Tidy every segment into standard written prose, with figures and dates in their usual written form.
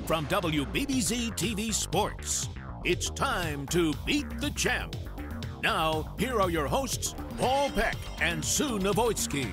from WBBZ-TV Sports. It's time to beat the champ. Now, here are your hosts, Paul Peck and Sue Novoitsky.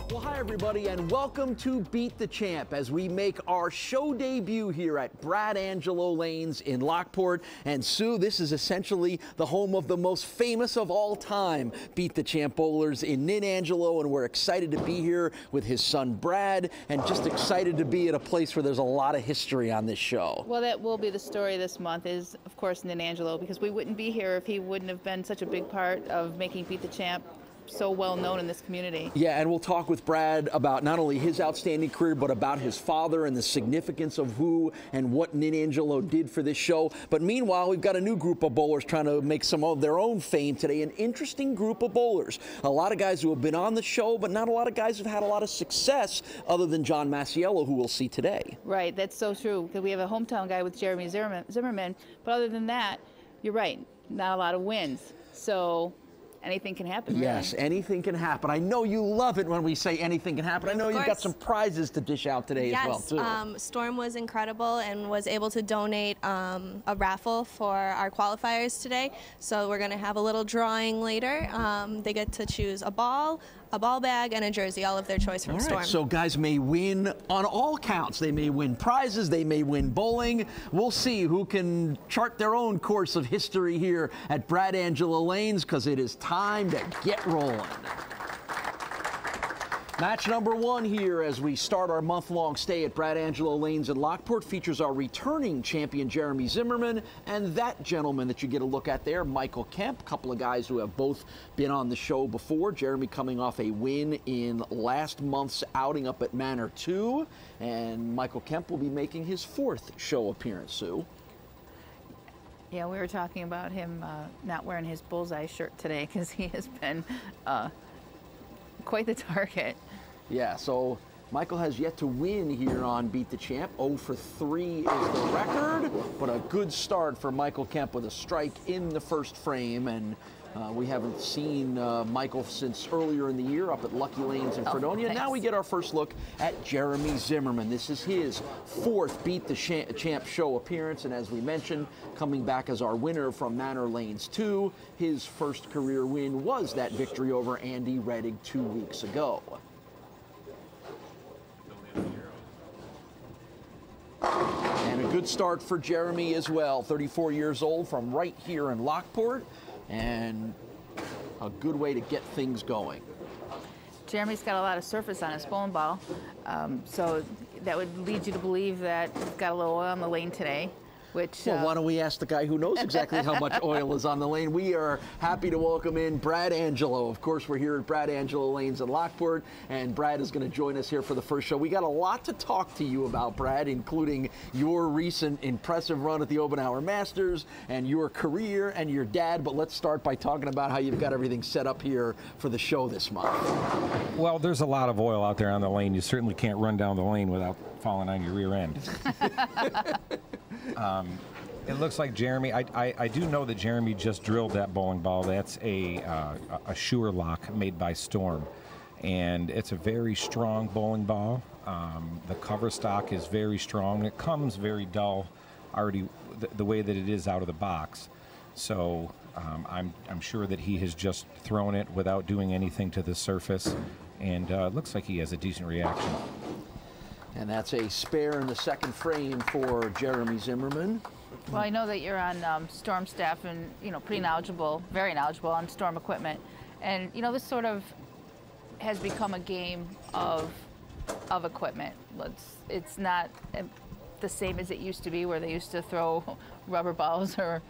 Well, hi, everybody, and welcome to Beat the Champ as we make our show debut here at Brad Angelo Lanes in Lockport. And Sue, this is essentially the home of the most famous of all time Beat the Champ bowlers in Angelo, and we're excited to be here with his son Brad, and just excited to be at a place where there's a lot of history on this show. Well, that will be the story this month is, of course, Angelo, because we wouldn't be here if he wouldn't have been such a big part of making Beat the Champ so well known in this community. Yeah, and we'll talk with Brad about not only his outstanding career, but about his father and the significance of who and what Angelo did for this show. But meanwhile, we've got a new group of bowlers trying to make some of their own fame today. An interesting group of bowlers. A lot of guys who have been on the show, but not a lot of guys who've had a lot of success other than John Masiello, who we'll see today. Right, that's so true, because we have a hometown guy with Jeremy Zimmerman, but other than that, you're right, not a lot of wins. So anything can happen. Yes, really. Anything can happen. I know you love it when we say anything can happen. I know you've got some prizes to dish out today as well, too. Yes, Storm was incredible and was able to donate a raffle for our qualifiers today. So we're going to have a little drawing later. They get to choose a ball bag, and a jersey, all of their choice from Storm. So guys may win on all counts. They may win prizes. They may win bowling. We'll see who can chart their own course of history here at Brad Angelo Lanes, because it is time to get rolling. Match number one here as we start our month-long stay at Brad Angelo Lanes in Lockport features our returning champion Jeremy Zimmerman and that gentleman that you get a look at there, Michael Kemp. A couple of guys who have both been on the show before. Jeremy coming off a win in last month's outing up at Manor 2, and Michael Kemp will be making his fourth show appearance, Sue. Yeah, we were talking about him not wearing his bullseye shirt today because he has been quite the target. Yeah, so Michael has yet to win here on Beat the Champ. 0 for 3 is the record, but a good start for Michael Kemp with a strike in the first frame. And we haven't seen Michael since earlier in the year up at Lucky Lanes in Fredonia. Now we get our first look at Jeremy Zimmerman. This is his fourth Beat the Champ show appearance, and as we mentioned, coming back as our winner from Manor Lanes 2. His first career win was that victory over Andy Reddick 2 weeks ago. And a good start for Jeremy as well, 34 years old from right here in Lockport, and a good way to get things going. Jeremy's got a lot of surface on his bowling ball, so that would lead you to believe that he's got a little oil on the lane today. Which, well, why don't we ask the guy who knows exactly how much oil is on the lane. We are happy to welcome in Brad Angelo. Of course, we're here at Brad Angelo Lanes in Lockport, and Brad is going to join us here for the first show. We got a lot to talk to you about, Brad, including your recent impressive run at the Obenauer Masters and your career and your dad. But let's start by talking about how you've got everything set up here for the show this month. Well, there's a lot of oil out there on the lane. You certainly can't run down the lane without falling on your rear end. It looks like Jeremy, I do know that Jeremy just drilled that bowling ball. That's a Shure lock made by Storm, and it's a very strong bowling ball. The cover stock is very strong. It comes very dull already the way that it is out of the box. So I'm sure that he has just thrown it without doing anything to the surface, and it looks like he has a decent reaction. And that's a spare in the second frame for Jeremy Zimmerman. Well, I know that you're on Storm staff and, pretty knowledgeable, very knowledgeable on Storm equipment. And, this sort of has become a game of equipment. It's not the same as it used to be, where they used to throw rubber balls or,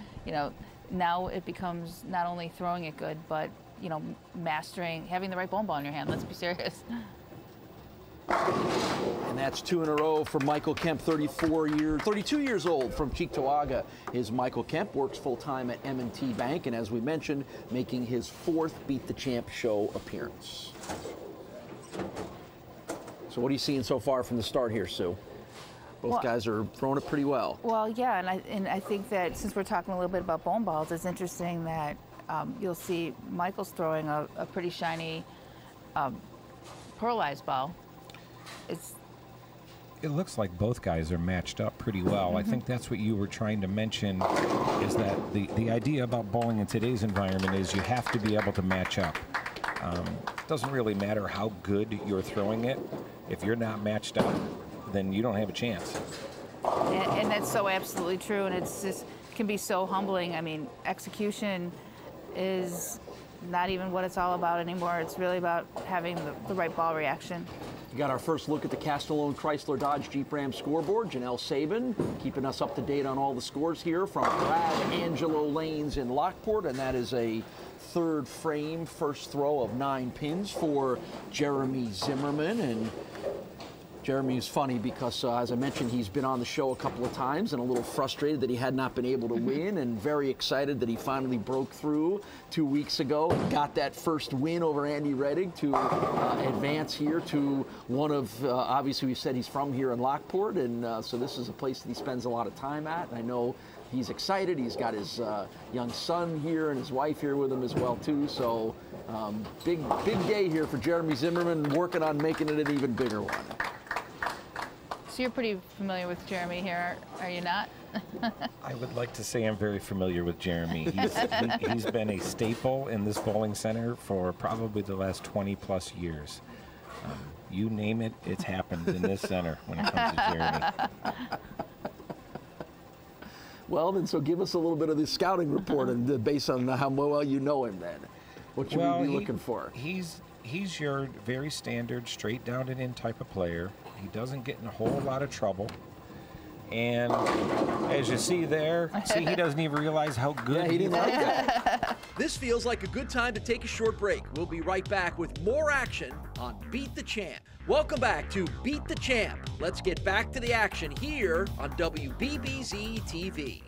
now it becomes not only throwing it good, but, mastering, having the right bowling ball in your hand. Let's be serious. And that's 2 in a row for Michael Kemp, 32 years old from Cheektowaga. Is Michael Kemp, works full-time at M&T Bank, and as we mentioned, making his fourth Beat the Champ show appearance. So what are you seeing so far from the start here, Sue? Both guys are throwing it pretty well. Well, yeah, and I think that since we're talking a little bit about bowling balls, it's interesting that you'll see Michael's throwing a pretty shiny pearlized ball. it looks like both guys are matched up pretty well. I think that's what you were trying to mention, is that the idea about bowling in today's environment is you have to be able to match up. It doesn't really matter how good you're throwing it. If you're not matched up, then you don't have a chance. And that's so absolutely true, and it's just can be so humbling. I mean, execution is not even what it's all about anymore. It's really about having the right ball reaction. We got our first look at the Castellone Chrysler Dodge Jeep Ram scoreboard. Janelle Sabin keeping us up to date on all the scores here from Brad Angelo lanes in Lockport, and that is a third frame, first throw of 9 pins for Jeremy Zimmerman. And Jeremy is funny because, as I mentioned, he's been on the show a couple of times and a little frustrated that he had not been able to win, and very excited that he finally broke through 2 weeks ago and got that first win over Andy Reddick to advance here to one of, obviously we said he's from here in Lockport, and so this is a place that he spends a lot of time at, and I know he's excited. He's got his young son here and his wife here with him as well too, so big day here for Jeremy Zimmerman, working on making it an even bigger one. So you're pretty familiar with Jeremy here, are you not? I would like to say I'm very familiar with Jeremy. He's been a staple in this bowling center for probably the last 20-plus years. You name it, it's happened in this center when it comes to Jeremy. Well, then, so give us a little bit of the scouting report and based on how well you know him then. What should we be looking for? He's your very standard, straight down and in type of player. He doesn't get in a whole lot of trouble. And as you see there, he doesn't even realize how good he didn't like that. This feels like a good time to take a short break. We'll be right back with more action on Beat the Champ. Welcome back to Beat the Champ. Let's get back to the action here on WBBZ-TV.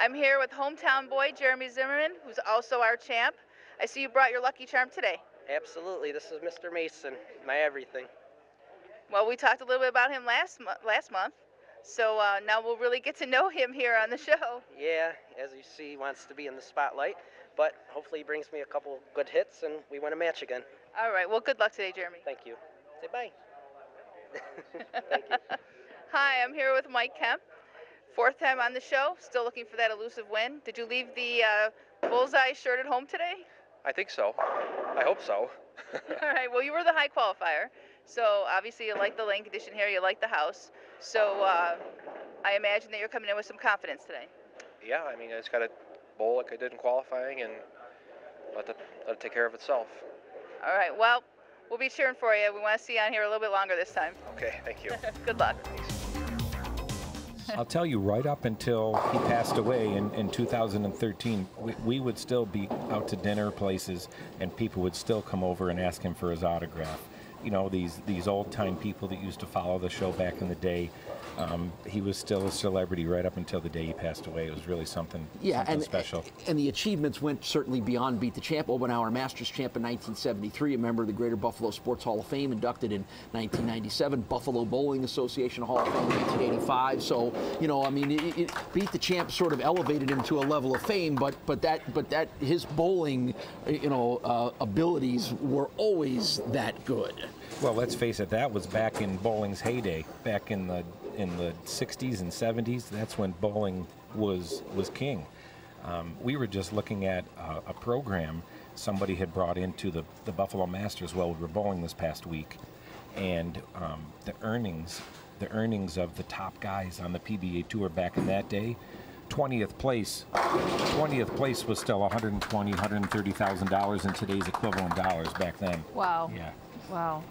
I'm here with hometown boy Jeremy Zimmerman, who's also our champ. I see you brought your lucky charm today. Absolutely. This is Mr. Mason, my everything. Well, we talked a little bit about him last month, so now we'll really get to know him here on the show. Yeah, as you see, he wants to be in the spotlight, but hopefully he brings me a couple good hits and we win a match again. All right. Well, good luck today, Jeremy. Thank you. Say bye. Thank you. Hi, I'm here with Mike Kemp. 4th time on the show, still looking for that elusive win. Did you leave the bullseye shirt at home today? I think so. I hope so. All right. Well, you were the high qualifier, so obviously you like the lane condition here, you like the house. So I imagine that you're coming in with some confidence today. Yeah, I mean, I just got to bowl like I did in qualifying and let it take care of itself. All right. Well, we'll be cheering for you. We want to see you on here a little bit longer this time. Okay, thank you. Good luck. I'll tell you, right up until he passed away in 2013, we would still be out to dinner places, and people would still come over and ask him for his autograph. You know, these old-time people that used to follow the show back in the day. He was still a celebrity right up until the day he passed away. It was really something special. And the achievements went certainly beyond Beat the Champ. Obenauer Masters champ in 1973, a member of the Greater Buffalo Sports Hall of Fame, inducted in 1997, Buffalo Bowling Association Hall of Fame in 1985. So, you know, I mean, Beat the Champ sort of elevated him to a level of fame, but that his bowling, you know, abilities were always that good. Well, let's face it, that was back in bowling's heyday, back in the 60s and 70s. That's when bowling was king. We were just looking at a program somebody had brought into the Buffalo Masters while we were bowling this past week, and the earnings of the top guys on the PBA tour back in that day. 20th place was still $120,000, $130,000 in today's equivalent dollars back then. Wow. Yeah. Wow.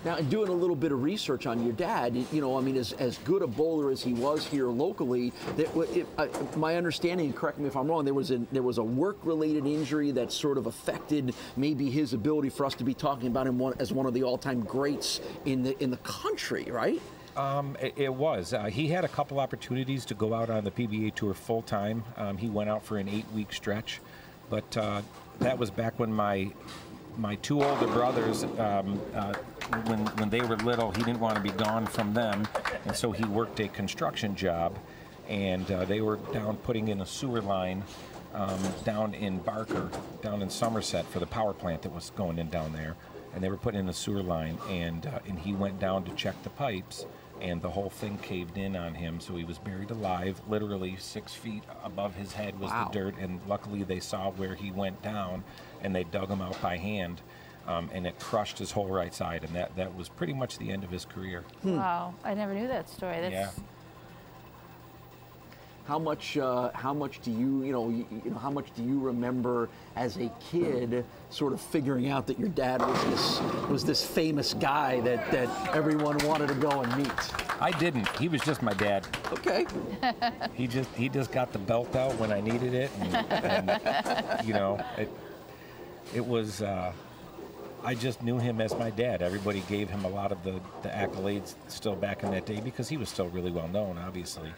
Now, in doing a little bit of research on your dad, you know, I mean, as good a bowler as he was here locally, my understanding, and correct me if I'm wrong, there was a work-related injury that sort of affected maybe his ability for us to be talking about him as one of the all-time greats in the country, right? It was. He had a couple opportunities to go out on the PBA Tour full-time. He went out for an 8-week stretch, but that was back when my two older brothers, when they were little, he didn't want to be gone from them, and so he worked a construction job, and they were down putting in a sewer line down in Barker, down in Somerset, for the power plant that was going in down there, and they were putting in a sewer line, and he went down to check the pipes, and the whole thing caved in on him, so he was buried alive. Literally 6 feet above his head was the dirt, and luckily they saw where he went down, and they dug him out by hand, and it crushed his whole right side, and that was pretty much the end of his career. Wow, I never knew that story. That's... Yeah. How much do you how much do you remember as a kid sort of figuring out that your dad was this famous guy that everyone wanted to go and meet? I didn't. He was just my dad. Okay. He just got the belt out when I needed it, and you know, it was. I just knew him as my dad. Everybody gave him a lot of the accolades still back in that day because he was still really well known, obviously.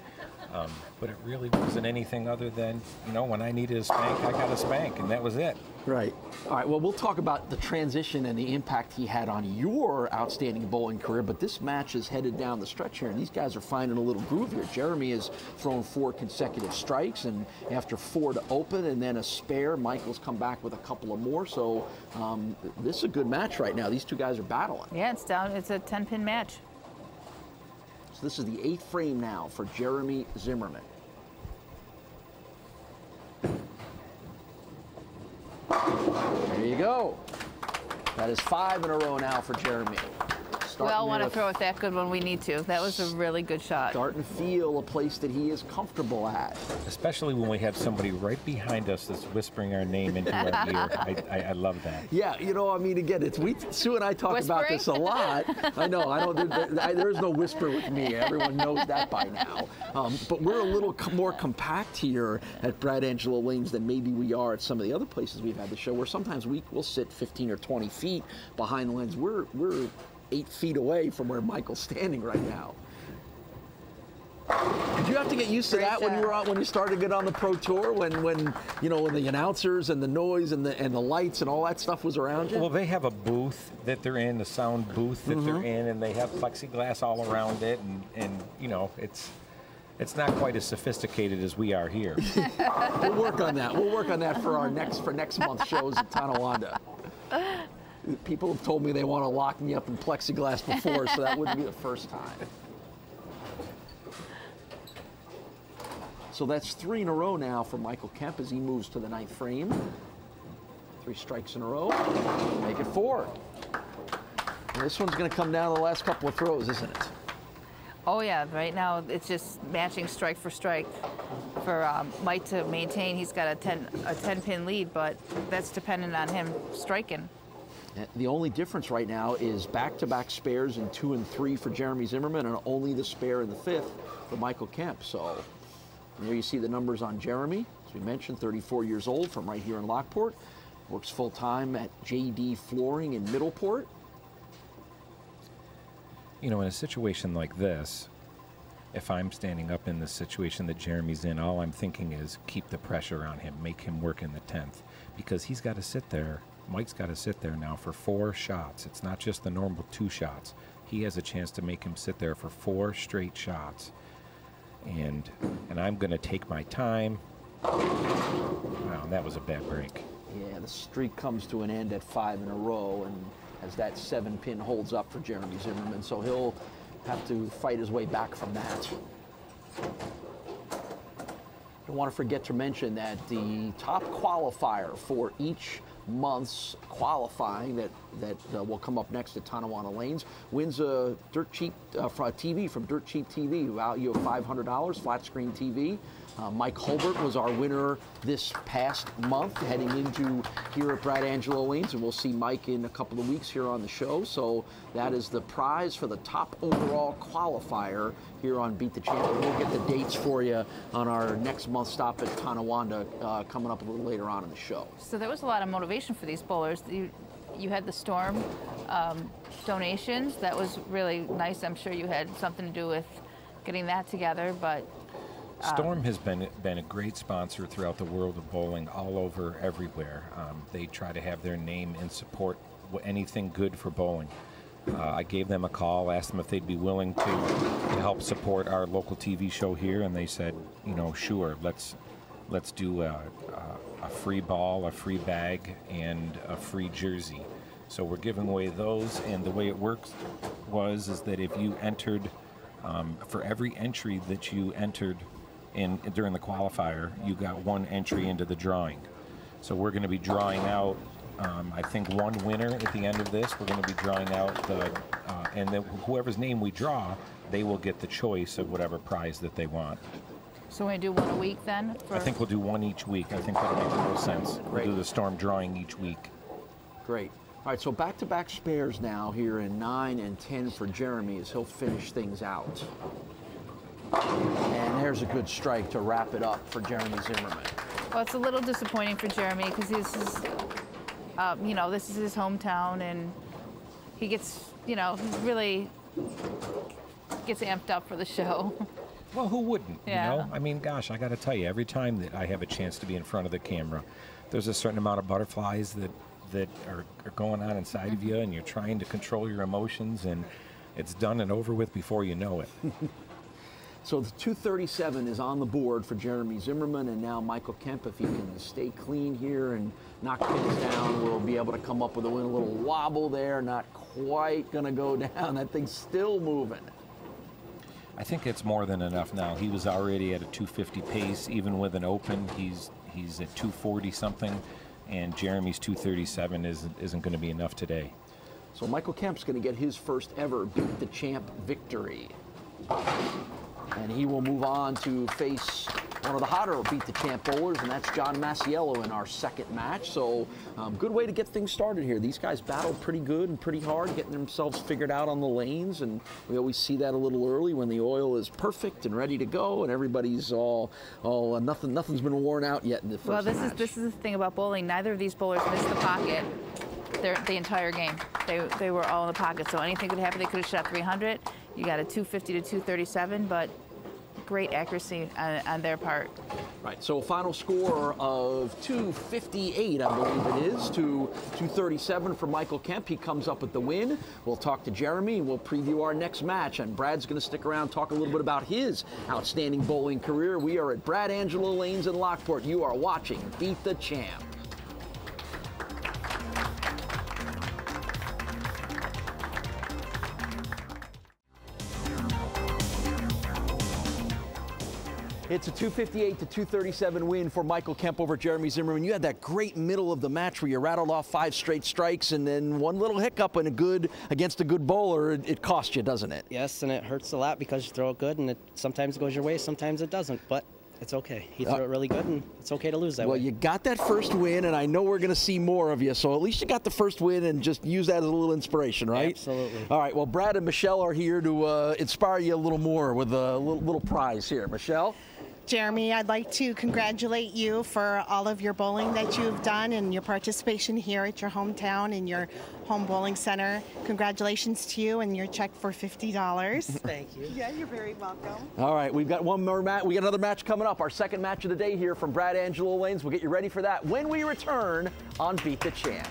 But it really wasn't anything other than, you know, when I needed a spank, I got a spank, and that was it. Right. All right, well, we'll talk about the transition and the impact he had on your outstanding bowling career, but this match is headed down the stretch here, and these guys are finding a little groove here. Jeremy has thrown 4 consecutive strikes, and after 4 to open and then a spare, Michael's come back with a couple of more, so this is a good match right now. These two guys are battling. Yeah, it's down. It's a 10-pin match. So this is the 8th frame now for Jeremy Zimmerman. There you go. That is 5 in a row now for Jeremy. We all want to throw it that good when we need to. That was a really good shot. Starting to feel a place that he is comfortable at. Especially when we have somebody right behind us that's whispering our name into our ear. I love that. Yeah, you know, I mean, again, Sue and I talk about this a lot. I know, there's no whisper with me. Everyone knows that by now. But we're a little more compact here at Brad Angelo Lanes than maybe we are at some of the other places we've had the show, where sometimes we'll sit 15 or 20 feet behind the lens. We're 8 feet away from where Michael's standing right now. Did you have to get used to that when you started to get on the pro tour, when the announcers and the noise and the lights and all that stuff was around you? Well, they have a booth that they're in, the sound booth that they're in, and they have plexiglass all around it, and you know, it's not quite as sophisticated as we are here. We'll work on that. We'll work on that for next month's shows in Tonawanda. People have told me they want to lock me up in plexiglass before, so that wouldn't be the first time. So that's 3 in a row now for Michael Kemp as he moves to the 9th frame. 3 strikes in a row. Make it 4. And this one's going to come down to the last couple of throws, isn't it? Oh yeah, right now it's just matching strike for strike for Mike to maintain. He's got a 10-pin lead, but that's dependent on him striking. The only difference right now is back-to-back spares in 2 and 3 for Jeremy Zimmerman, and only the spare in the 5th for Michael Kemp. So there you see the numbers on Jeremy. As we mentioned, 34 years old, from right here in Lockport. Works full-time at JD Flooring in Middleport. You know, in a situation like this, if I'm standing up in the situation that Jeremy's in, all I'm thinking is keep the pressure on him, make him work in the 10th, because he's got to sit there. Mike's got to sit there now for 4 shots. It's not just the normal 2 shots. He has a chance to make him sit there for 4 straight shots. And I'm going to take my time. Wow, that was a bad break. Yeah, the streak comes to an end at 5 in a row, and as that 7-pin holds up for Jeremy Zimmerman, so he'll have to fight his way back from that. I want to forget to mention that the top qualifier for each month's qualifying that will come up next at Tonawanda Lanes wins a Dirt Cheap TV from Dirt Cheap TV, value of $500, flat screen TV. Mike Hulbert was our winner this past month, heading into here at Brad Angelo Lanes, and we'll see Mike in a couple of weeks here on the show. So that is the prize for the top overall qualifier here on Beat the Champ. We'll get the dates for you on our next month stop at Tonawanda coming up a little later on in the show. So there was a lot of motivation for these bowlers. You had the Storm donations. That was really nice. I'm sure you had something to do with getting that together, but Storm has been a great sponsor throughout the world of bowling, all over, everywhere. They try to have their name and support anything good for bowling. I gave them a call, asked them if they'd be willing to help support our local TV show here, and they said, you know, sure, let's do a free ball, a free bag, and a free jersey. So we're giving away those, and the way it works is that if you entered For every entry that you entered in during the qualifier, you got one entry into the drawing. So we're going to be drawing out, I think, one winner at the end of this. We're going to be drawing out and then whoever's name we draw, they will get the choice of whatever prize that they want. So we're going to do one a week then? I think we'll do one each week. I think that'll make the most sense. We'll do the storm drawing each week. Great. All right, so back-to-back spares now here in 9 and 10 for Jeremy as he'll finish things out. And there's a good strike to wrap it up for Jeremy Zimmerman. Well, it's a little disappointing for Jeremy because this is, you know, this is his hometown, and he gets, you know, he really gets amped up for the show. Well, who wouldn't? Yeah. You know, I mean, gosh, I got to tell you, every time that I have a chance to be in front of the camera, there's a certain amount of butterflies that are going on inside of you, and you're trying to control your emotions, and it's done and over with before you know it. So the 237 is on the board for Jeremy Zimmerman, and now Michael Kemp, if he can stay clean here and knock pins down, will be able to come up with a win. A little wobble there, not quite going to go down. That thing's still moving. I think it's more than enough now. He was already at a 250 pace, even with an open. He's at 240 something, and Jeremy's 237 isn't going to be enough today. So Michael Kemp's going to get his first ever Beat the Champ victory. And he will move on to face one of the hotter Beat the Champ bowlers, and that's John Masiello in our second match. So good way to get things started here. These guys battled pretty good and pretty hard, getting themselves figured out on the lanes, and we always see that a little early when the oil is perfect and ready to go, and everybody's nothing's been worn out yet in the first match. Well, this is the thing about bowling. Neither of these bowlers missed the pocket the entire game. They were all in the pocket, so anything could happen. They could have shot 300. You got a 250 to 237, but great accuracy on their part. Right, so a final score of 258, I believe it is, to 237 for Michael Kemp. He comes up with the win. We'll talk to Jeremy, and we'll preview our next match, and Brad's going to stick around, talk a little bit about his outstanding bowling career. We are at Brad Angelo Lanes in Lockport. You are watching Beat the Champ. It's a 258 to 237 win for Michael Kemp over Jeremy Zimmerman. You had that great middle of the match where you rattled off 5 straight strikes, and then one little hiccup against a good bowler, it cost you, doesn't it? Yes, and it hurts a lot because you throw it good, and it sometimes goes your way, sometimes it doesn't. But it's okay. He threw it really good, and it's okay to lose that way. Well, you got that first win, and I know we're going to see more of you, so at least you got the first win, and just use that as a little inspiration, right? Absolutely. All right, well, Brad and Michelle are here to inspire you a little more with a little prize here. Michelle? Jeremy, I'd like to congratulate you for all of your bowling that you've done and your participation here at your hometown and your home bowling center. Congratulations to you and your check for $50. Thank you. Yeah, you're very welcome. All right, we've got one more match. We got another match coming up, our second match of the day here from Brad Angelo Lanes. We'll get you ready for that when we return on Beat the Champ.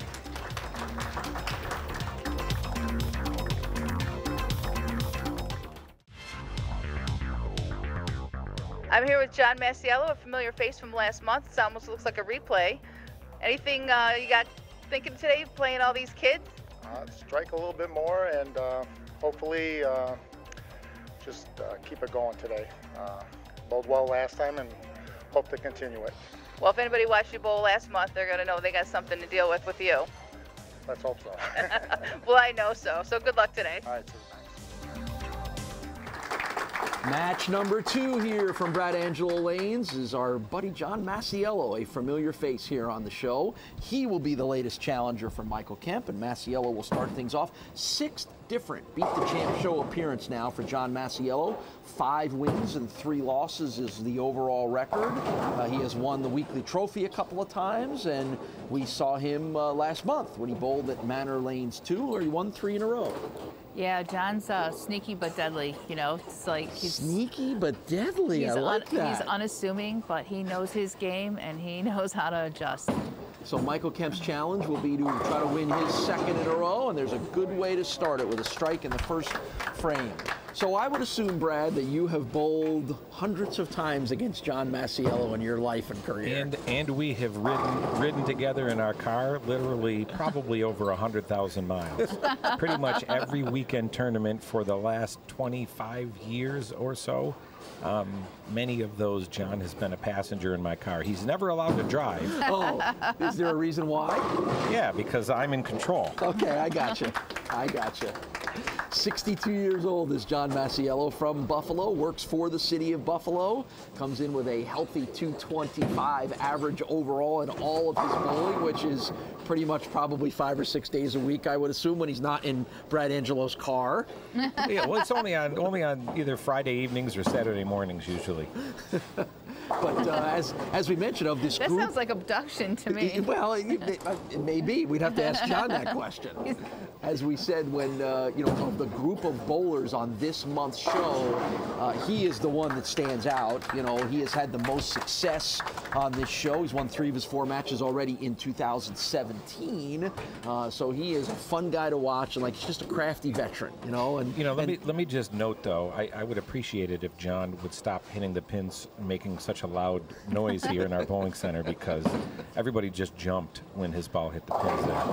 I'm here with John Masiello, a familiar face from last month. It almost looks like a replay. Anything you got thinking today, playing all these kids? Strike a little bit more and hopefully just keep it going today. Bowled well last time and hope to continue it. Well, if anybody watched you bowl last month, they're going to know they got something to deal with you. Let's hope so. Well, I know so. So good luck today. All right, so thanks. Match number 2 here from Brad Angelo Lanes is our buddy John Masiello, a familiar face here on the show. He will be the latest challenger for Michael Kemp, and Masiello will start things off. 6th different Beat the Champ show appearance now for John Masiello. 5 wins and 3 losses is the overall record. He has won the weekly trophy a couple of times, and we saw him last month when he bowled at Manor Lanes 2, where he won 3 in a row. Yeah, John's sneaky but deadly. You know, it's like he's sneaky but deadly. I like that. He's unassuming, but he knows his game and he knows how to adjust. So Michael Kemp's challenge will be to try to win his 2nd in a row, and there's a good way to start it with a strike in the first frame. So I would assume, Brad, that you have bowled hundreds of times against John Masiello in your life and career. And we have ridden together in our car, literally probably over 100,000 miles. Pretty much every weekend tournament for the last 25 years or so. Many of those, John has been a passenger in my car. He's never allowed to drive. Oh, is there a reason why? Yeah, because I'm in control. Okay, I gotcha. 62 years old is John Masiello from Buffalo, works for the city of Buffalo, comes in with a healthy 225 average overall in all of his bowling, which is pretty much probably 5 or 6 days a week, I would assume, when he's not in Brad Angelo's car. Yeah, well, it's only on either Friday evenings or Saturday mornings usually. But as we mentioned of this group... That sounds like abduction to me. Well, it may be. We'd have to ask John that question. As we said, when, of the group of bowlers on this month's show, he is the one that stands out. You know, he has had the most success on this show. He's won 3 of his 4 matches already in 2017. So he is a fun guy to watch, and he's just a crafty veteran, you know. And let me just note though, I would appreciate it if John would stop hitting the pins and making such a loud noise here in our bowling center, because everybody just jumped when his ball hit the pins there.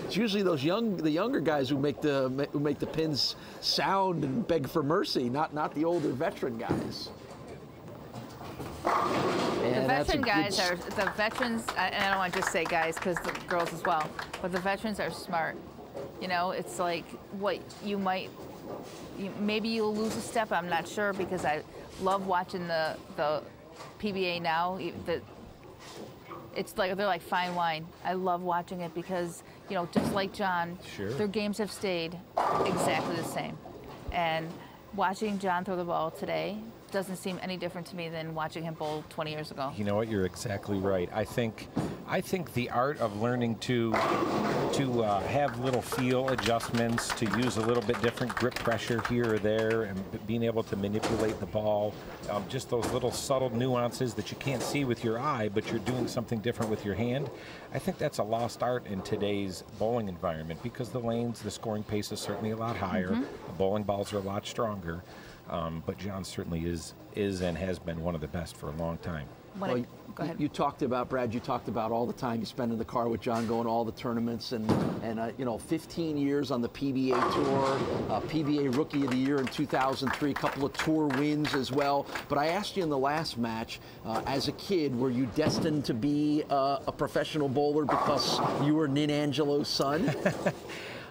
It's usually the younger guys who make the pins sound and beg for mercy, not the older veteran guys. The veteran guys are the veterans, and I don't want to just say guys because the girls as well, but the veterans are smart. You know, it's like what maybe you'll lose a step. I'm not sure, because I love watching the PBA now. It's like they're like fine wine. I love watching it because, just like John, sure, their games have stayed exactly the same. And watching John throw the ball today doesn't seem any different to me than watching him bowl 20 years ago. You know what? You're exactly right. I think the art of learning to have little feel adjustments, to use a little bit different grip pressure here or there, and being able to manipulate the ball, just those little subtle nuances that you can't see with your eye, but you're doing something different with your hand. I think that's a lost art in today's bowling environment, because the lanes, the scoring pace is certainly a lot higher. Mm-hmm. The bowling balls are a lot stronger. But John certainly is and has been one of the best for a long time. Well, go ahead. You talked about, Brad, all the time you spend in the car with John, going to all the tournaments, and 15 years on the PBA Tour, PBA Rookie of the Year in 2003, a couple of tour wins as well. But I asked you in the last match, as a kid, were you destined to be a professional bowler because you were Nin Angelo's son?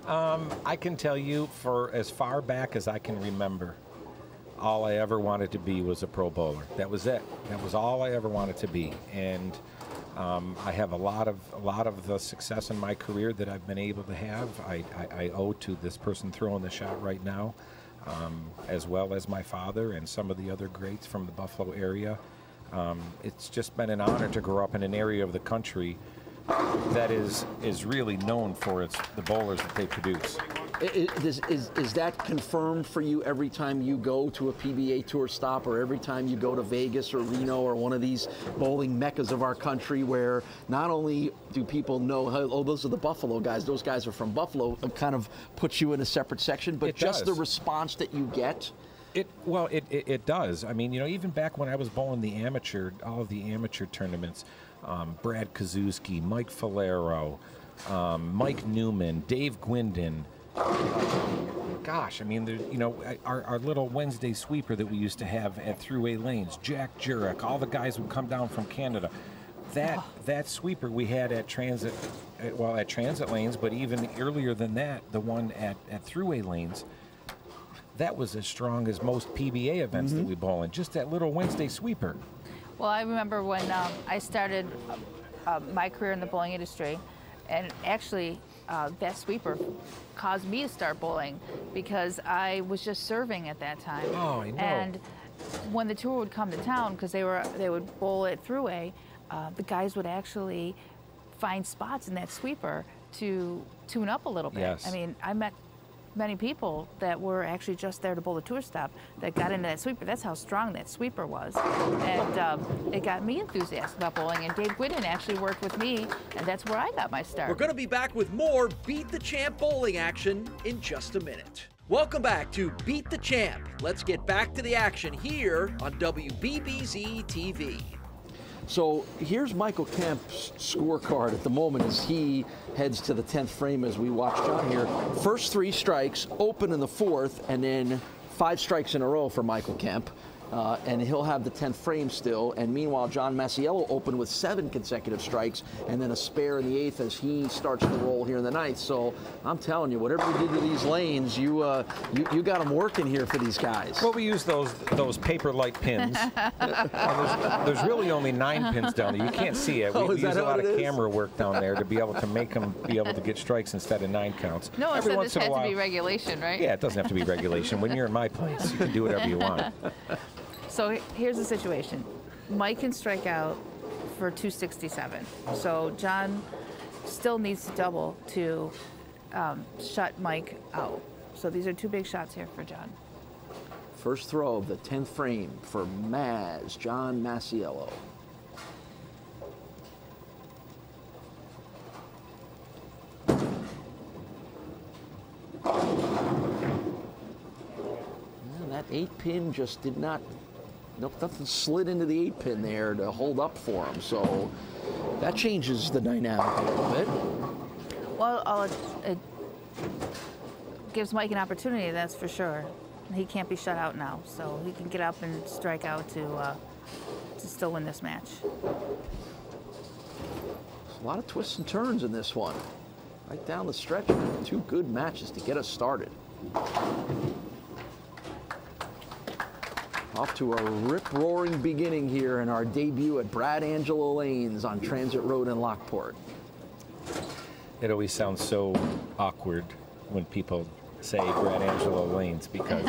I can tell you, for as far back as I can remember, all I ever wanted to be was a pro bowler. That was it. That was all I ever wanted to be. And I have a lot of the success in my career that I've been able to have. I owe to this person throwing the shot right now, as well as my father and some of the other greats from the Buffalo area. It's just been an honor to grow up in an area of the country that is really known for the bowlers that they produce. Is that confirmed for you every time you go to a PBA Tour stop, or every time you go to Vegas or Reno or one of these bowling meccas of our country, where not only do people know, oh, those are the Buffalo guys, those guys are from Buffalo, it kind of puts you in a separate section, but just the response that you get? It does. I mean, even back when I was bowling all of the amateur tournaments, Brad Kazuski, Mike Falero, Mike Newman, Dave Gwindon. Gosh, I mean, our little Wednesday sweeper that we used to have at Thruway Lanes, Jack Jurek, all the guys would come down from Canada. That sweeper we had at Transit Lanes, but even earlier than that, the one at Thruway Lanes, that was as strong as most PBA events that we bowl in. Just that little Wednesday sweeper. Well, I remember when I started my career in the bowling industry, and actually that sweeper caused me to start bowling because I was just serving at that time. Oh, I know. And when the tour would come to town, because they would bowl it Thruway, the guys would actually find spots in that sweeper to tune up a little bit. Yes. I mean, I met many people that were actually just there to bowl the tour stop that got into that sweeper. That's how strong that sweeper was. And it got me enthusiastic about bowling. And Dave Gwindon actually worked with me, and that's where I got my start. We're going to be back with more Beat the Champ bowling action in just a minute. Welcome back to Beat the Champ. Let's get back to the action here on WBBZ-TV. So here's Michael Kemp's scorecard at the moment as he heads to the 10th frame as we watch John here. First 3 strikes, open in the 4th, and then 5 strikes in a row for Michael Kemp. And he'll have the 10th frame still. And meanwhile, John Masiello opened with 7 consecutive strikes and then a spare in the 8th as he starts to roll here in the 9th. So I'm telling you, whatever you did to these lanes, you got them working here for these guys. Well, we use those paper-like pins. There's really only 9 pins down there. You can't see it. We use a lot of camera work down there to be able to make them be able to get strikes instead of 9 counts. No one said this had to be regulation, right? Yeah, it doesn't have to be regulation. When you're in my place, you can do whatever you want. So here's the situation. Mike can strike out for 267. So John still needs to double to shut Mike out. So these are 2 big shots here for John. First throw of the 10th frame for Mazz, John Masiello. And that 8-pin just did not. Nope, nothing slid into the 8-pin there to hold up for him. So that changes the dynamic a little bit. Well, it gives Mike an opportunity, that's for sure. He can't be shut out now, so he can get up and strike out to still win this match. A lot of twists and turns in this one. Right down the stretch, 2 good matches to get us started. Off to a rip-roaring beginning here in our debut at Brad Angelo Lanes on Transit Road in Lockport. It always sounds so awkward when people say Brad Angelo Lanes because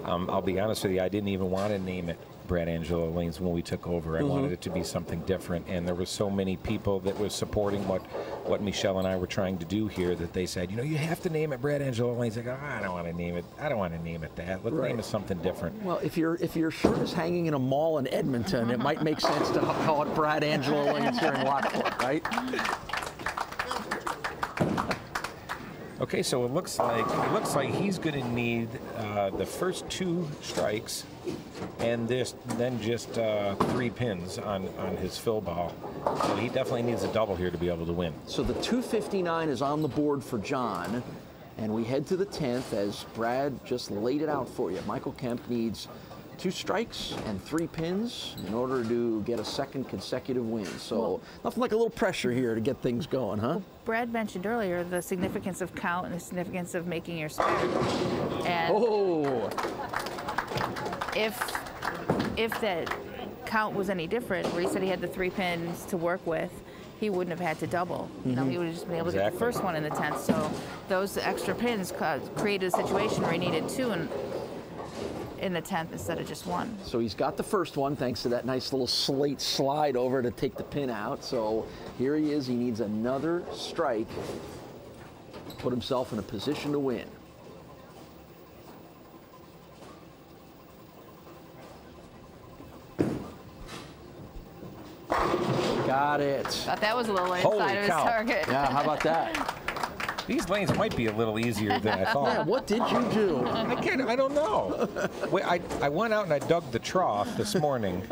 I'll be honest with you, I didn't even want to name it Brad Angelo Lanes when we took over. I wanted it to be something different, and there were so many people that were supporting what Michelle and I were trying to do here that they said, you know, you have to name it Brad Angelo Lanes. I go, I don't want to name it. I don't want to name it that. Let's name it something different. Well, if your shirt is hanging in a mall in Edmonton, it might make sense to call it Brad Angelo Lanes here in Lockport, right? Okay, so it looks like he's going to need the first 2 strikes and then just 3 pins on his fill ball. So he definitely needs a double here to be able to win. So the 259 is on the board for John, and we head to the 10th as Brad just laid it out for you. Michael Kemp needs 2 strikes and 3 pins in order to get a 2nd consecutive win. So nothing like a little pressure here to get things going, huh? Well, Brad mentioned earlier the significance of count and the significance of making your spare. And if that count was any different, where he said he had the 3 pins to work with, he wouldn't have had to double. You know, he would have just been able to get the first one in the 10th. So those extra pins created a situation where he needed 2 in the 10th instead of just 1. So he's got the first one thanks to that nice little slate slide over to take the pin out. So here he is. He needs another strike to put himself in a position to win. Got it. Thought that was a little inside of his target. Yeah, how about that? These lanes might be a little easier than I thought. Yeah, what did you do? I don't know. I went out and I dug the trough this morning.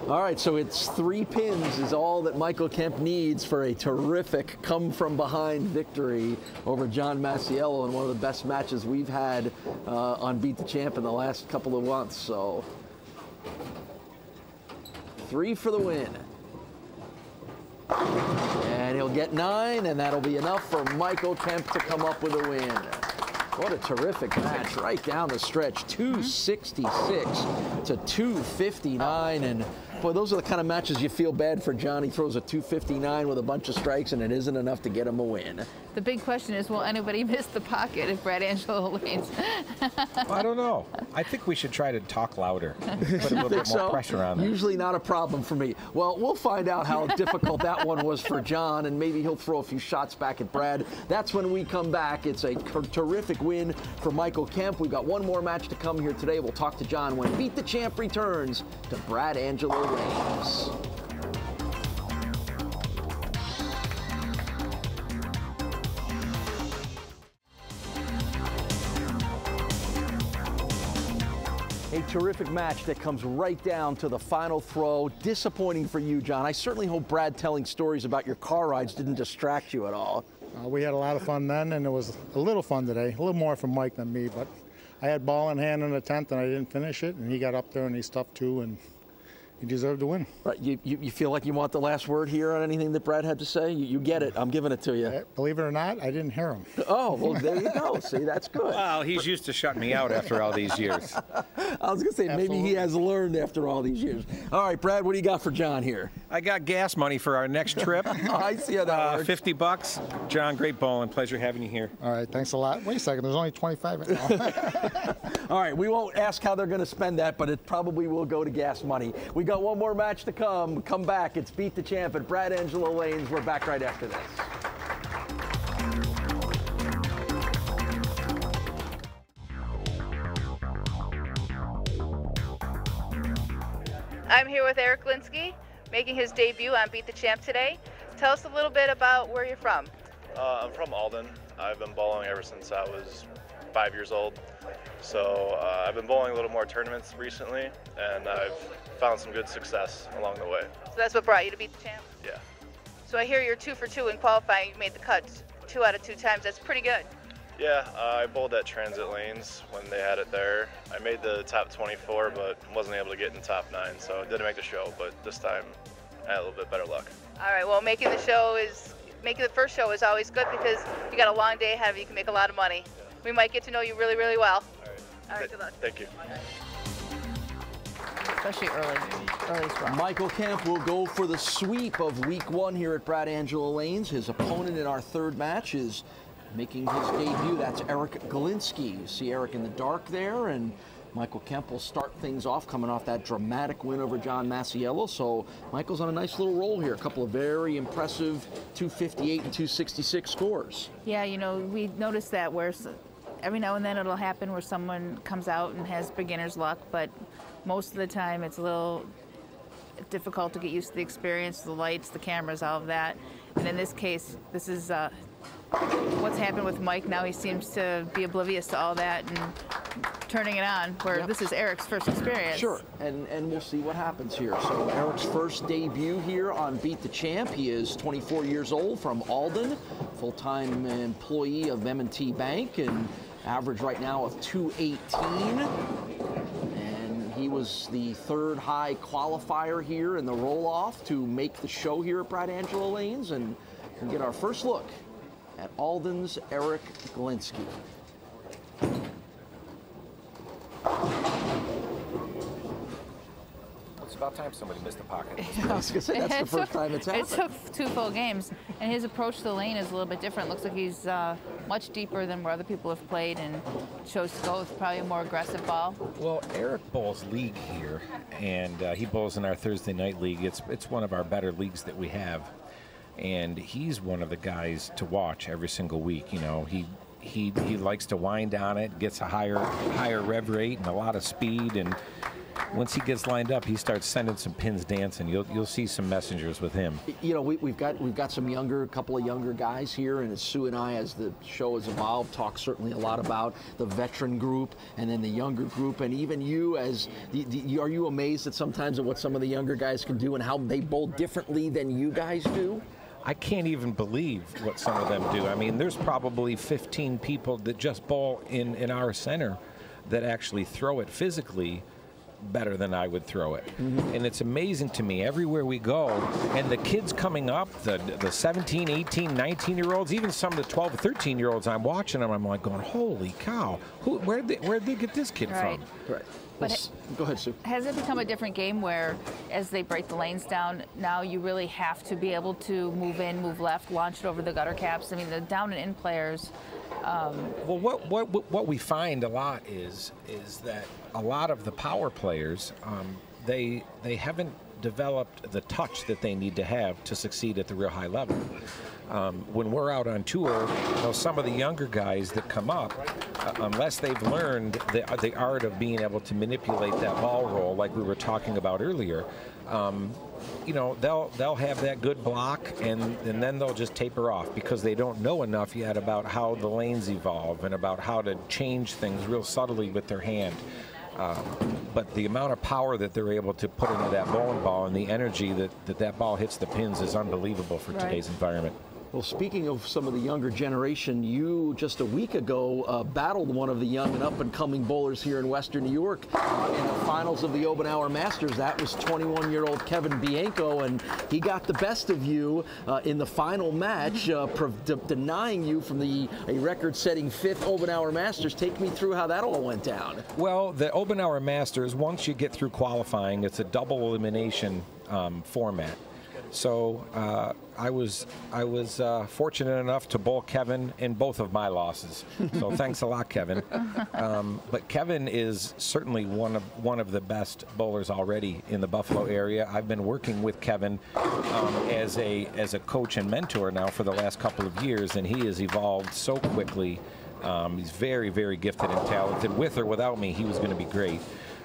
All right, so it's 3 pins is all that Michael Kemp needs for a terrific come-from-behind victory over John Masiello in one of the best matches we've had on Beat the Champ in the last couple of months. So 3 for the win. And he'll get 9, and that'll be enough for Michael Kemp to come up with a win. What a terrific match right down the stretch. 266 to 259, and boy, those are the kind of matches you feel bad for John. He throws a 259 with a bunch of strikes, and it isn't enough to get him a win. The big question is, will anybody miss the pocket if Brad Angelo leads? Well, I don't know. I think we should try to talk louder. Put a little bit more pressure on them. Usually not a problem for me. Well, we'll find out how difficult that one was for John, and maybe he'll throw a few shots back at Brad. That's when we come back. It's a terrific win for Michael Kemp. We've got one more match to come here today. We'll talk to John when Beat the Champ returns to Brad Angelo Lanes. A terrific match that comes right down to the final throw. Disappointing for you, John. I certainly hope Brad telling stories about your car rides didn't distract you at all. We had a lot of fun then, and it was a little fun today. A little more from Mike than me, but I had ball in hand in the 10th, and I didn't finish it, and he got up there, and he stuffed two, and he deserved to win. Right. You feel like you want the last word here on anything that Brad had to say? You get it. I'm giving it to you. Believe it or not, I didn't hear him. Oh, well, there you go. See, that's good. Well, he's used to shutting me out after all these years. I was going to say, maybe he has learned after all these years. All right, Brad, what do you got for John here? I got gas money for our next trip. I see how that works. $50. John, great bowling. Pleasure having you here. All right, thanks a lot. Wait a second, there's only 25 now. All right, we won't ask how they're going to spend that, but it probably will go to gas money. We got one more match to come. Come back. It's Beat the Champ at Brad Angelo Lanes. We're back right after this. I'm here with Eric Glinsky, making his debut on Beat the Champ today. Tell us a little bit about where you're from. I'm from Alden. I've been bowling ever since I was 5 years old. So I've been bowling a little more tournaments recently, and I've found some good success along the way. So that's what brought you to Beat the Champ? Yeah. So I hear you're 2 for 2 in qualifying. You made the cut 2 out of 2 times. That's pretty good. Yeah, I bowled at Transit Lanes when they had it there. I made the top 24, but wasn't able to get in the top 9, so I didn't make the show, but this time I had a little bit better luck. All right, well, making the first show is always good because you got a long day ahead of you. You can make a lot of money. We might get to know you really, really well. All right, good luck. Thank you. Especially early strong. Michael Kemp will go for the sweep of week 1 here at Brad Angelo Lanes. His opponent in our third match is making his debut. That's Eric Glinski. You see Eric in the dark there, and Michael Kemp will start things off coming off that dramatic win over John Masiello. So Michael's on a nice little roll here. A couple of very impressive 258 and 266 scores. Yeah, you know, we noticed that where every now and then it'll happen where someone comes out and has beginner's luck, but most of the time it's a little difficult to get used to the experience, the lights, the cameras, all of that. And in this case, this is what's happened with Mike. Now he seems to be oblivious to all that and turning it on, where this is Eric's first experience. Sure, and we'll see what happens here. So Eric's first debut here on Beat the Champ. He is 24 years old, from Alden, full-time employee of M&T Bank, and average right now of 218. And he was the third high qualifier here in the roll-off to make the show here at Brad Angelo Lanes, and we'll get our first look at Alden's Eric Glinsky. It's about time somebody missed the pocket. I was going to say, that's the first time it's happened. It took 2 full games, and his approach to the lane is a little bit different. Looks like he's much deeper than where other people have played and chose to go with probably a more aggressive ball. Well, Eric bowls league here, and he bowls in our Thursday night league. It's one of our better leagues that we have, and he's one of the guys to watch every single week. You know, he likes to wind on it, gets a higher rev rate and a lot of speed, and once he gets lined up, he starts sending some pins dancing. You'll see some messengers with him. You know, we've got some couple of younger guys here, and Sue and I, as the show has evolved, talk certainly a lot about the veteran group and then the younger group, and even you as are you amazed at sometimes at what some of the younger guys can do and how they bowl differently than you guys do? I can't even believe what some of them do. I mean, there's probably 15 people that just bowl in our center that actually throw it physically better than I would throw it. And it's amazing to me everywhere we go, and the kids coming up, the 17, 18, 19-year-olds, even some of the 12, 13-year-olds, I'm watching them, I'm like going, holy cow, where'd they get this kid from? Right. But go ahead, Sue. Has it become a different game where, as they break the lanes down, now you really have to be able to move in, move left, launch it over the gutter caps? I mean, the down and in players. Well, what we find a lot is that a lot of the power players, they haven't developed the touch that they need to have to succeed at the real high level. When we're out on tour, some of the younger guys that come up, unless they've learned the art of being able to manipulate that ball roll, like we were talking about earlier, they'll have that good block, and then they'll just taper off because they don't know enough yet about how the lanes evolve and about how to change things real subtly with their hand. But the amount of power that they're able to put into that bowling ball and the energy that ball hits the pins is unbelievable for today's environment. Well, speaking of some of the younger generation, you just a week ago battled one of the young and up-and-coming bowlers here in Western New York in the finals of the Obenauer Masters. That was 21-year-old Kevin Bianco, and he got the best of you in the final match, denying you from a record-setting 5th Obenauer Masters. Take me through how that all went down. Well, the Obenauer Masters, once you get through qualifying, it's a double elimination format. So I was fortunate enough to bowl Kevin in both of my losses. So thanks a lot, Kevin. But Kevin is certainly one of the best bowlers already in the Buffalo area. I've been working with Kevin as a coach and mentor now for the last couple of years, and he has evolved so quickly. He's very, very gifted and talented. With or without me, he was going to be great.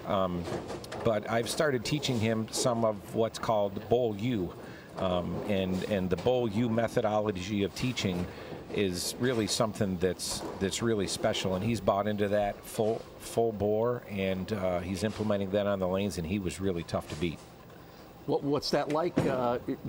But I've started teaching him some of what's called Bowl U. And the Bowl U methodology of teaching is really something that's really special, and he's bought into that full bore, and he's implementing that on the lanes, and he was really tough to beat. What's that like,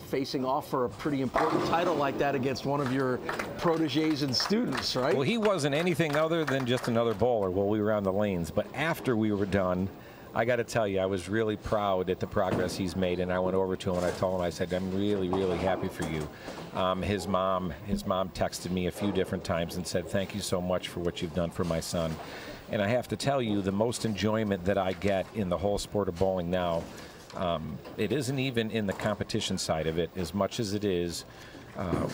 facing off for a pretty important title like that against one of your proteges and students, right? Well, he wasn't anything other than just another bowler while we were on the lanes, but after we were done, I got to tell you, I was really proud at the progress he's made, and I went over to him and I told him, I said, I'm really, really happy for you. His mom texted me a few different times and said, thank you so much for what you've done for my son. And I have to tell you, the most enjoyment that I get in the whole sport of bowling now, it isn't even in the competition side of it as much as it is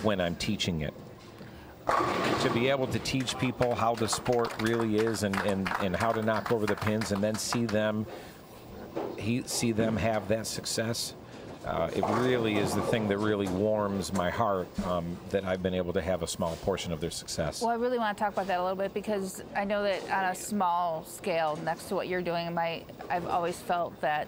when I'm teaching it. To be able to teach people how the sport really is and how to knock over the pins, and then see them have that success, it really is the thing that really warms my heart, that I've been able to have a small portion of their success. Well, I really want to talk about that a little bit, because I know that on a small scale next to what you're doing, I've always felt that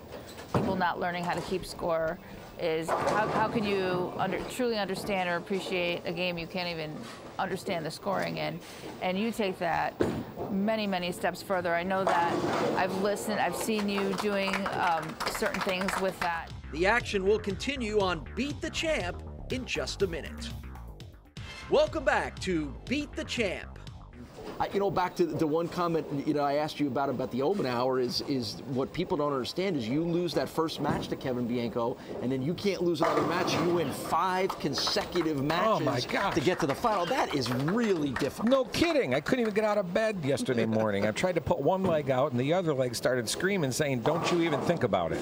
people not learning how to keep score is how can you truly understand or appreciate a game you can't even understand the scoring in, and you take that many steps further. I know that I've seen you doing certain things with that. The action will continue on Beat the Champ in just a minute. Welcome back to Beat the Champ. Back to the one comment I asked you about the Obenauer is what people don't understand is you lose that first match to Kevin Bianco, and then you can't lose another match. You win 5 consecutive matches to get to the final. That is really difficult. No kidding. I couldn't even get out of bed yesterday morning. I tried to put one leg out, and the other leg started screaming, saying, don't you even think about it.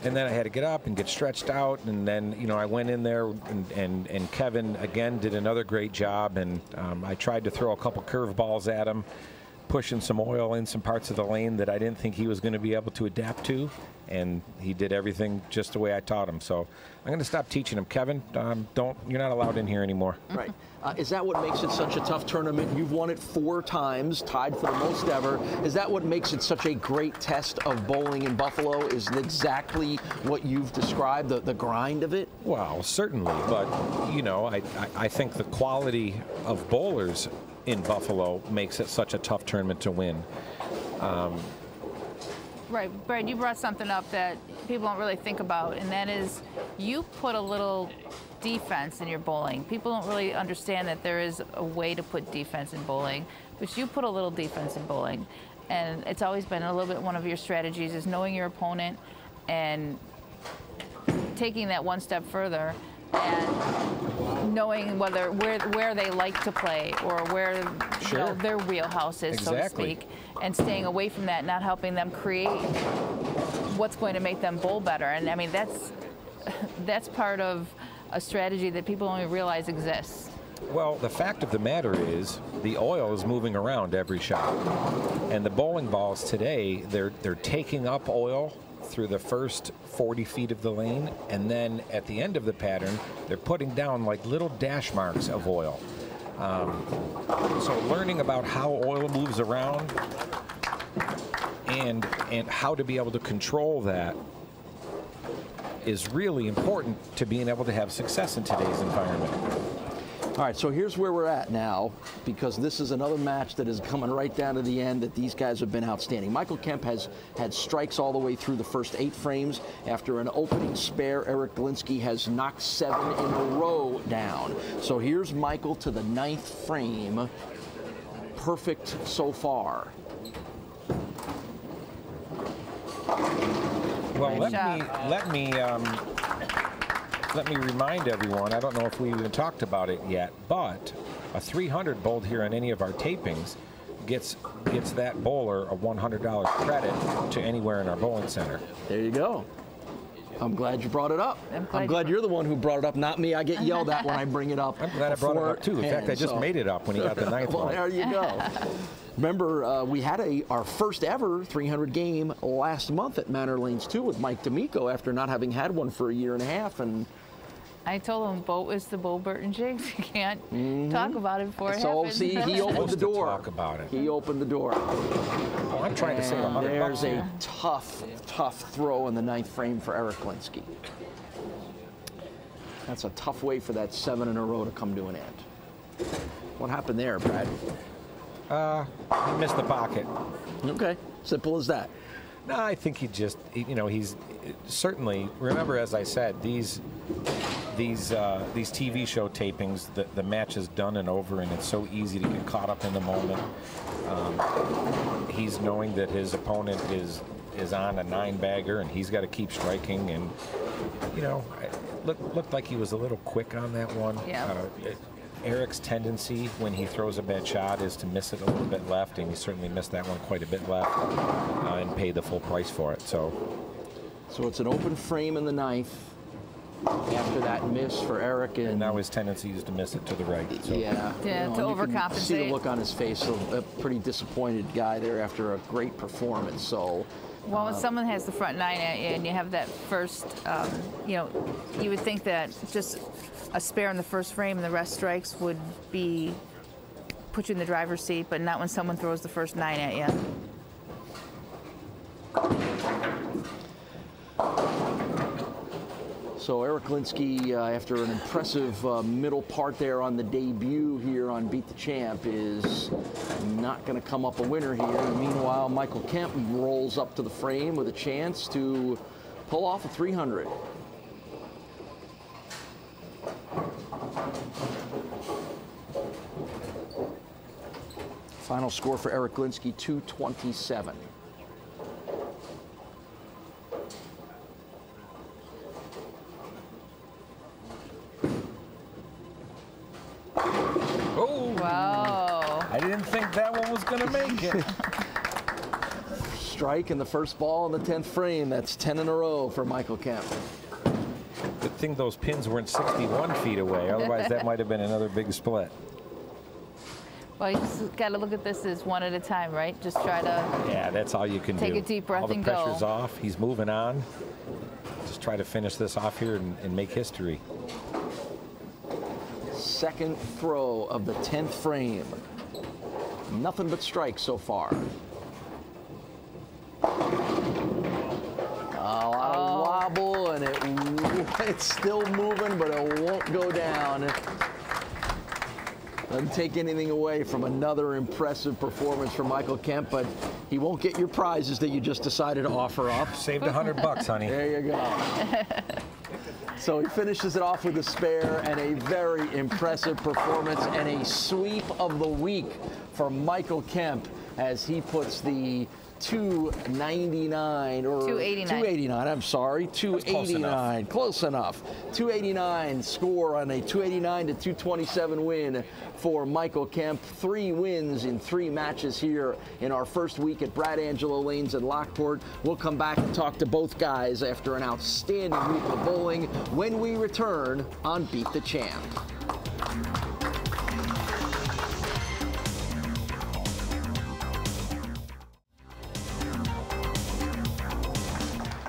And then I had to get up and get stretched out, and then I went in there, and Kevin again did another great job, and I tried to throw a couple curveballs at him, pushing some oil in some parts of the lane that I didn't think he was going to be able to adapt to, and he did everything just the way I taught him. So I'm going to stop teaching him. Kevin, you're not allowed in here anymore. Right. Is that what makes it such a tough tournament? You've won it 4 times, tied for the most ever. Is that what makes it such a great test of bowling in Buffalo? Is it exactly what you've described, the grind of it? Well, certainly, but I think the quality of bowlers in Buffalo makes it such a tough tournament to win. Right, Brad, you brought something up that people don't really think about, and that is you put a little defense in your bowling. People don't really understand that there is a way to put defense in bowling, but you put a little defense in bowling. And it's always been a little bit one of your strategies is knowing your opponent and taking that one step further and knowing where they like to play or where their wheelhouse is, so to speak, and staying away from that, not helping them create what's going to make them bowl better. And I mean, that's part of a strategy that people only realize exists. Well, the fact of the matter is the oil is moving around every shot. And the bowling balls today, they're taking up oil through the first 40 feet of the lane, and then at the end of the pattern, they're putting down like little dash marks of oil. So learning about how oil moves around and how to be able to control that is really important to being able to have success in today's environment. All right, so here's where we're at now, because this is another match that is coming right down to the end that these guys have been outstanding. Michael Kemp has had strikes all the way through the first 8 frames. After an opening spare, Eric Glinsky has knocked 7 in a row down. So here's Michael to the 9th frame. Perfect so far. Well, let me remind everyone, I don't know if we even talked about it yet, but a 300 Boldt here on any of our tapings gets that bowler a $100 credit to anywhere in our bowling center. There you go. I'm glad you brought it up. I'm glad you're the one who brought it up, not me. I get yelled at when I bring it up. I'm glad I brought it up too. In fact, I just made it up when he got the 9th well, one. There you go. Remember, we had our first ever 300 game last month at Manor Lanes 2 with Mike D'Amico after not having had one for a year and a half. And I told him Boldt is the Boldt and Jigs. You can't talk about it before it happens. So, see, he opened the door. Talk about it. He opened the door. Oh, I'm trying to save $100. There's a tough throw in the 9th frame for Eric Glinsky. That's a tough way for that 7 in a row to come to an end. What happened there, Brad? He missed the pocket. Okay, simple as that. No, I think he's certainly, remember, as I said, these TV show tapings, the match is done and over, and it's so easy to get caught up in the moment. He's knowing that his opponent is on a 9-bagger, and he's got to keep striking, and looked like he was a little quick on that one. Yeah. Eric's tendency when he throws a bad shot is to miss it a little bit left, and he certainly missed that one quite a bit left and paid the full price for it. So it's an open frame in the 9th after that miss for Eric. And now his tendency is to miss it to the right. So. Yeah, to overcompensate. See the look on his face, a pretty disappointed guy there after a great performance. So. Well, when someone has the front 9 at you and you have that first, you would think that just a spare in the first frame and the rest strikes would put you in the driver's seat, but not when someone throws the first 9 at you. So Eric Glinsky, after an impressive middle part there on the debut here on Beat the Champ, is not going to come up a winner here. And meanwhile, Michael Kemp rolls up to the frame with a chance to pull off a 300. Final score for Eric Glinsky, 227. Oh! Wow. I didn't think that one was going to make it. Strike in the first ball in the 10th frame. That's 10 in a row for Michael Kemp. Good thing those pins weren't 61 feet away. Otherwise, that might have been another big split. Well, you just got to look at this as one at a time, right? Just try to. Yeah, that's all you can do. Take a deep breath and go. All the pressure's off. He's moving on. Just try to finish this off here and make history. Second throw of the 10th frame. Nothing but strikes so far. A lot of wobble, and it's still moving, but it won't go down. Doesn't take anything away from another impressive performance from Michael Kemp, but he won't get your prizes that you just decided to offer up. Saved $100, honey. There you go. So he finishes it off with a spare and a very impressive performance and a sweep of the week for Michael Kemp as he puts the 299 or 289. I'm sorry, 289. Close enough. 289 score on a 289 to 227 win for Michael Kemp. 3 wins in 3 matches here in our first week at Brad Angelo Lanes in Lockport. We'll come back and talk to both guys after an outstanding week of bowling when we return on Beat the Champ.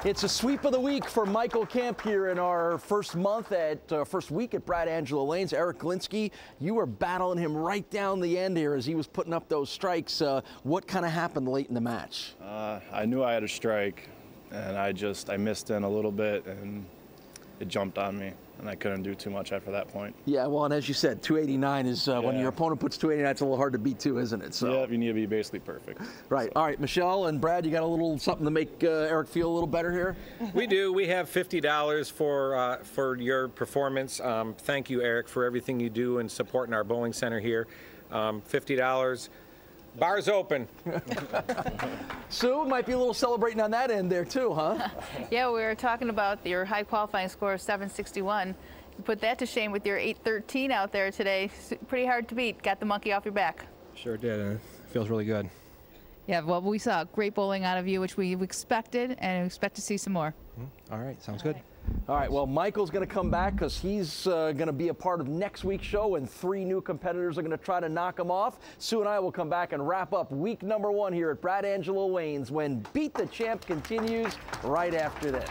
It's a sweep of the week for Michael Kemp here in our first week at Brad Angelo Lanes. Eric Glinsky, you were battling him right down the end here as he was putting up those strikes. What kind of happened late in the match? I knew I had a strike, and I missed in a little bit, and it jumped on me. and I couldn't do too much after that point. Yeah, well, and as you said, 289 is when your opponent puts 289, it's a little hard to beat too, isn't it? So yeah, you need to be basically perfect. Right. All right, Michelle and Brad, you got a little something to make Eric feel a little better here? We do. We have $50 for your performance. Thank you, Eric, for everything you do and supporting our bowling center here. $50. Bar's open. Sue, might be a little celebrating on that end there too, huh? Yeah, we were talking about your high qualifying score of 761. You put that to shame with your 813 out there today. Pretty hard to beat. Got the monkey off your back. Sure did. It feels really good. Yeah, well, we saw great bowling out of you, which we expected, and we expect to see some more. All right, sounds good. All right, well, Michael's going to come back because he's going to be a part of next week's show, and 3 new competitors are going to try to knock him off. Sue and I will come back and wrap up week number 1 here at Brad Angelo Lanes when Beat the Champ continues right after this.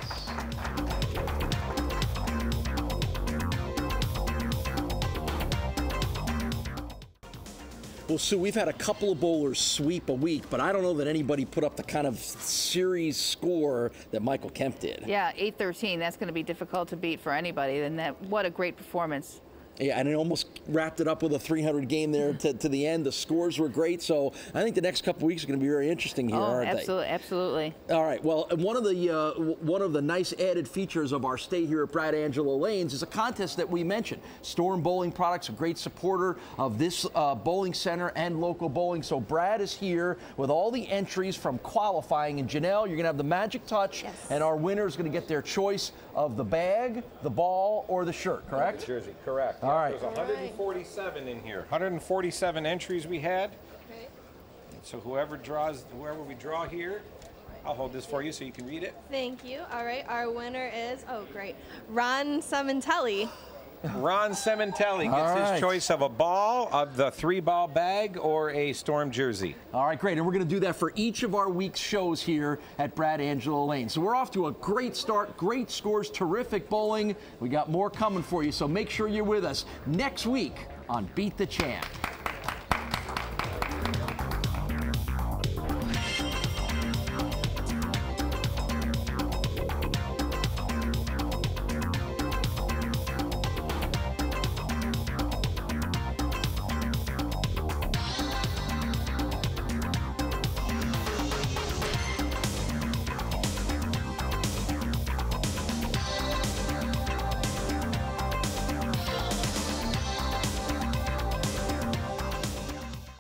Well, Sue, we've had a couple of bowlers sweep a week, but I don't know that anybody put up the kind of series score that Michael Kemp did. Yeah, 813. That's going to be difficult to beat for anybody. And what a great performance. Yeah, and it almost wrapped it up with a 300 game there to the end. The scores were great, so I think the next couple of weeks are going to be very interesting here, aren't they? Absolutely. All right. Well, one of the nice added features of our stay here at Brad Angelo Lanes is a contest that we mentioned. Storm Bowling Products, a great supporter of this bowling center and local bowling. So Brad is here with all the entries from qualifying, and Janelle, you're going to have the magic touch, and our winner is going to get their choice of the bag, the ball, or the shirt. Correct? Jersey. Correct. All right. There's 147 in here. 147 entries we had. Okay. So whoever we draw here, I'll hold this for you so you can read it. Thank you. All right, our winner is, Ron Cementelli. Ron Cementelli gets his choice of a ball, of the 3-ball bag, or a Storm jersey. All right, great. And we're going to do that for each of our week's shows here at Brad Angelo Lane. So we're off to a great start, great scores, terrific bowling. We got more coming for you, so make sure you're with us next week on Beat the Champ.